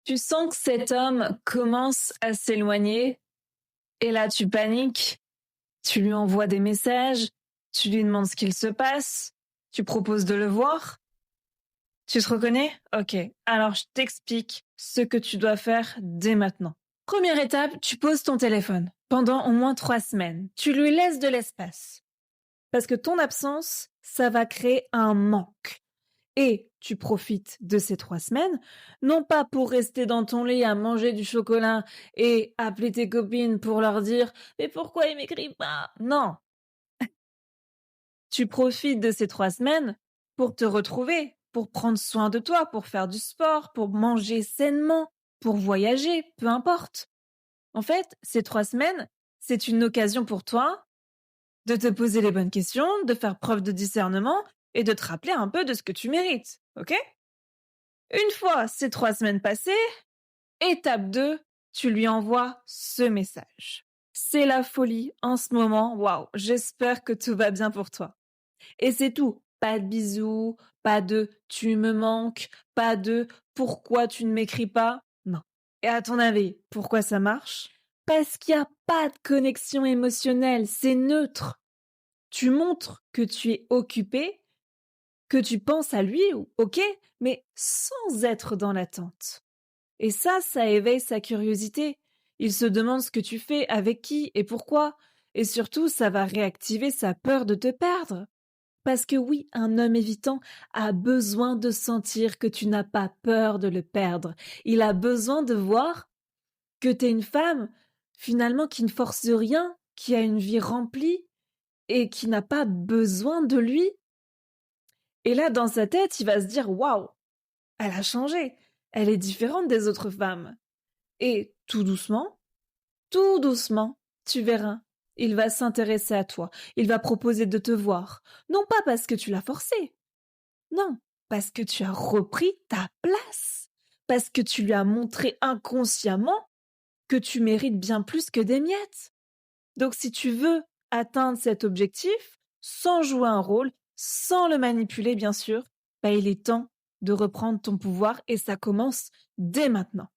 Tu sens que cet homme commence à s'éloigner et là tu paniques, tu lui envoies des messages, tu lui demandes ce qu'il se passe, tu proposes de le voir. Tu te reconnais? Ok, alors je t'explique ce que tu dois faire dès maintenant. Première étape, tu poses ton téléphone pendant au moins 3 semaines. Tu lui laisses de l'espace parce que ton absence, ça va créer un manque. Et tu profites de ces 3 semaines, non pas pour rester dans ton lit à manger du chocolat et appeler tes copines pour leur dire «Mais pourquoi il m'écrit pas?» Non, tu profites de ces 3 semaines pour te retrouver, pour prendre soin de toi, pour faire du sport, pour manger sainement, pour voyager, peu importe. En fait, ces 3 semaines, c'est une occasion pour toi de te poser les bonnes questions, de faire preuve de discernement et de te rappeler un peu de ce que tu mérites, ok? Une fois ces 3 semaines passées, étape 2, tu lui envoies ce message. C'est la folie en ce moment, waouh, j'espère que tout va bien pour toi. Et c'est tout. Pas de bisous, pas de tu me manques, pas de pourquoi tu ne m'écris pas. Non. Et à ton avis, pourquoi ça marche? Parce qu'il n'y a pas de connexion émotionnelle, c'est neutre. Tu montres que tu es occupé, que tu penses à lui, ok, mais sans être dans l'attente. Et ça éveille sa curiosité. Il se demande ce que tu fais, avec qui et pourquoi. Et surtout, ça va réactiver sa peur de te perdre. Parce que oui, un homme évitant a besoin de sentir que tu n'as pas peur de le perdre. Il a besoin de voir que tu es une femme, finalement, qui ne force rien, qui a une vie remplie et qui n'a pas besoin de lui. Et là, dans sa tête, il va se dire, waouh, elle a changé. Elle est différente des autres femmes. Et tout doucement, tu verras, il va s'intéresser à toi. Il va proposer de te voir. Non pas parce que tu l'as forcé. Non, parce que tu as repris ta place. Parce que tu lui as montré inconsciemment que tu mérites bien plus que des miettes. Donc si tu veux atteindre cet objectif, sans jouer un rôle, sans le manipuler bien sûr, bah, il est temps de reprendre ton pouvoir et ça commence dès maintenant.